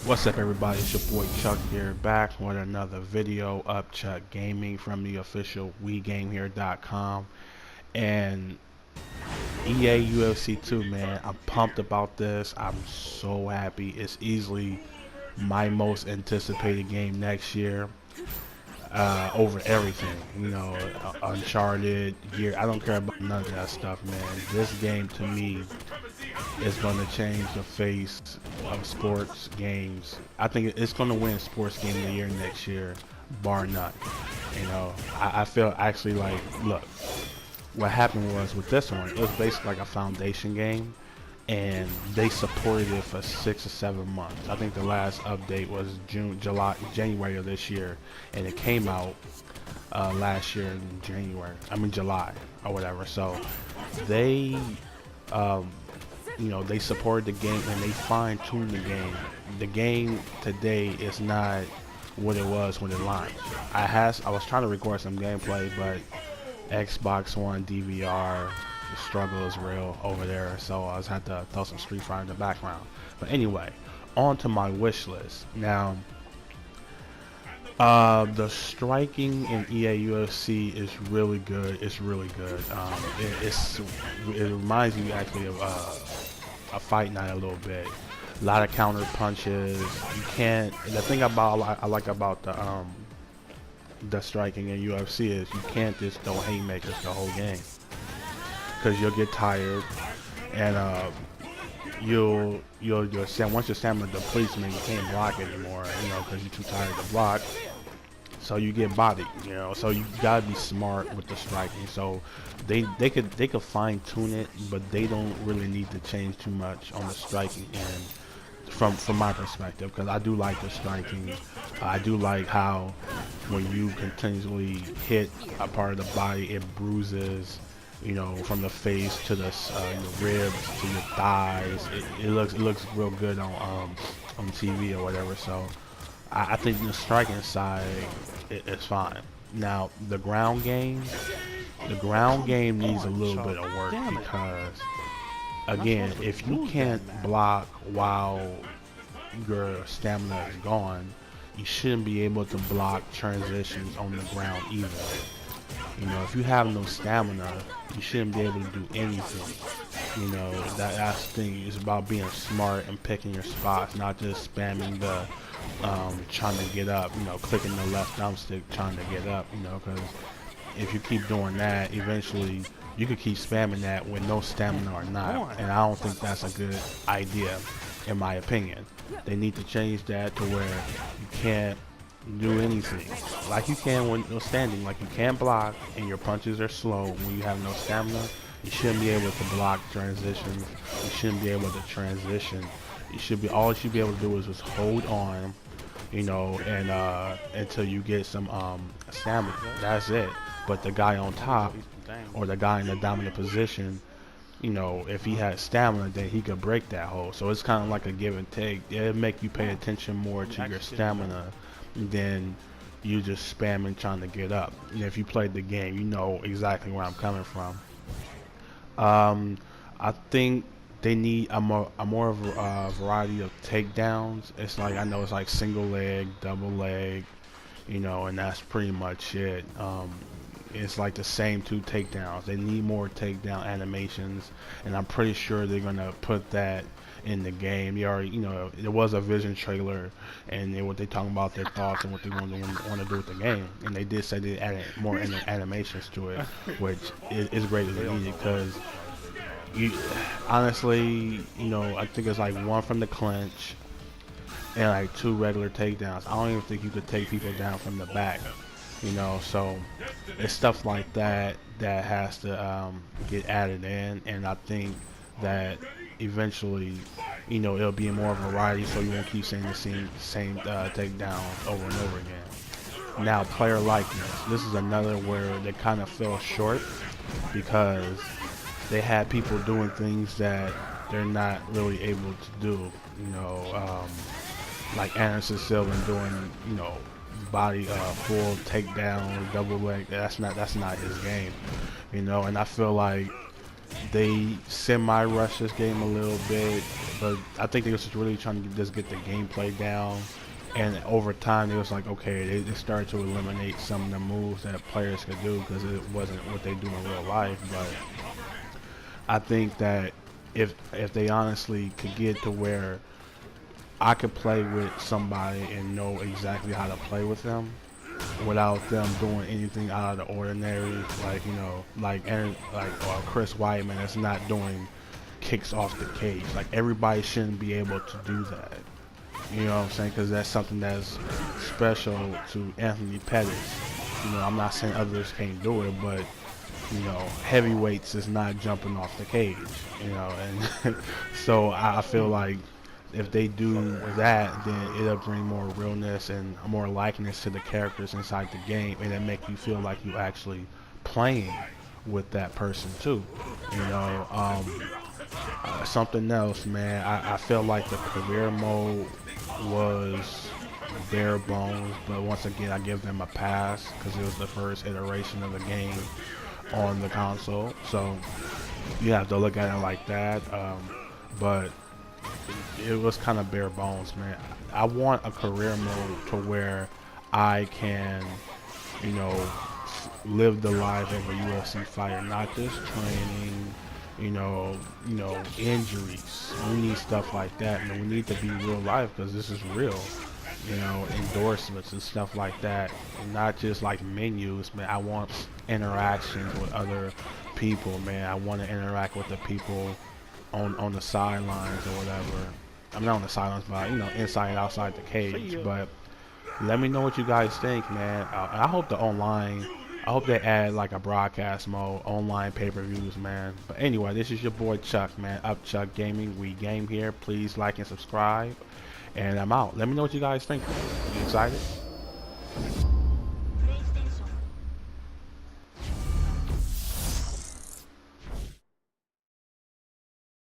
What's up, everybody? It's your boy Chuck here, back with another video up Chuck Gaming from the official WeGameHere.com. And EA UFC 2, man, I'm pumped about this. I'm so happy. It's easily my most anticipated game next year, over everything. Uncharted, Gear. I don't care about none of that stuff, man. This game to me is going to change the face of sports games. I think it's going to win Sports Game of the Year next year, bar none. I feel actually like, look, what happened was with this one, it was basically like a foundation game, and they supported it for 6 or 7 months. I think the last update was January of this year, and it came out last year in July or whatever. So they they supported the game and they fine-tuned the game. The game today is not what it was when it launched. I was trying to record some gameplay, but Xbox One DVR, the struggle is real over there, so I just had to throw some Street Fighter in the background. But anyway, on to my wish list. Now, the striking in EA UFC is really good. It's really good. It reminds me actually of a fight night a little bit. A lot of counter punches. You can't. The thing I like about the striking in UFC is you can't just throw haymakers the whole game, because you'll get tired, and once your stamina depletes, man, you can't block anymore, because you're too tired to block. So you get bodied, so you gotta be smart with the striking. So they could fine tune it, but they don't really need to change too much on the striking end from my perspective, because I do like the striking. I do like how when you continually hit a part of the body, it bruises, from the face to the your ribs to your thighs. It looks real good on TV or whatever. So I think the striking side is fine. Now the ground game needs a little bit of work, because again, if you can't block while your stamina is gone, you shouldn't be able to block transitions on the ground either. If you have no stamina, you shouldn't be able to do anything. That's the thing. It's about being smart and picking your spots, not just spamming the trying to get up, clicking the left thumbstick trying to get up, because if you keep doing that, eventually you could keep spamming that with no stamina or not, and I don't think that's a good idea, in my opinion. They need to change that to where you can't do anything like you can when you're standing. Like, you can't block and your punches are slow when you have no stamina. You shouldn't be able to block transitions. You shouldn't be able to transition. All you should be able to do is just hold on, and until you get some stamina. That's it. But the guy on top, or the guy in the dominant position, if he had stamina, then he could break that hold. So it's kind of like a give and take. It'll make you pay attention more to your stamina than you just spamming trying to get up. If you played the game, you know exactly where I'm coming from. I think they need a more variety of takedowns. It's like, I know it's like single leg, double leg, and that's pretty much it. It's like the same 2 takedowns. They need more takedown animations, and I'm pretty sure they're gonna put that in the game. They already, it was a vision trailer, and what they talking about their thoughts and what they want to do with the game, and they did say they added more animations to it, which is greatly needed, because honestly, I think it's like 1 from the clinch and like 2 regular takedowns. I don't even think you could take people down from the back. So it's stuff like that that has to get added in, and I think that eventually, it'll be more variety, so you won't keep saying the same takedowns over and over again. Now, player likeness. This is another where they kind of fell short, because they had people doing things that they're not really able to do. Like Anderson Silva doing, body full takedown, double leg. That's not his game, and I feel like They semi-rushed this game a little bit, but I think they was just really trying to just get the gameplay down. And over time, it was like, okay, they started to eliminate some of the moves that players could do because it wasn't what they do in real life. But I think that if they honestly could get to where I could play with somebody and know exactly how to play with them without them doing anything out of the ordinary, like Chris Weidman that's not doing kicks off the cage. Like everybody shouldn't be able to do that. You know what I'm saying? Because that's something that's special to Anthony Pettis. You know, I'm not saying others can't do it, but you know, heavyweights is not jumping off the cage. You know, and so I feel like if they do that, then it'll bring more realness and more likeness to the characters inside the game, and it make you feel like you actually playing with that person too. You know, something else, man. I feel like the career mode was bare bones, but once again, I give them a pass because it was the first iteration of the game on the console, so you have to look at it like that. But it was kind of bare bones, man. I want a career mode to where I can, you know, live the life of a UFC fighter, not just training, injuries. We need stuff like that, and we need to be real life because this is real. You know, endorsements and stuff like that, and not just like menus, man. I want interactions with other people, man. I want to interact with the people on the sidelines or whatever. I'm not on the sidelines, but inside and outside the cage. But let me know what you guys think, man. I hope the online. I hope they add like a broadcast mode, online pay-per-views, man. But anyway, this is your boy Chuck, man. Up Chuck Gaming. We game here. Please like and subscribe. And I'm out. Let me know what you guys think. You excited?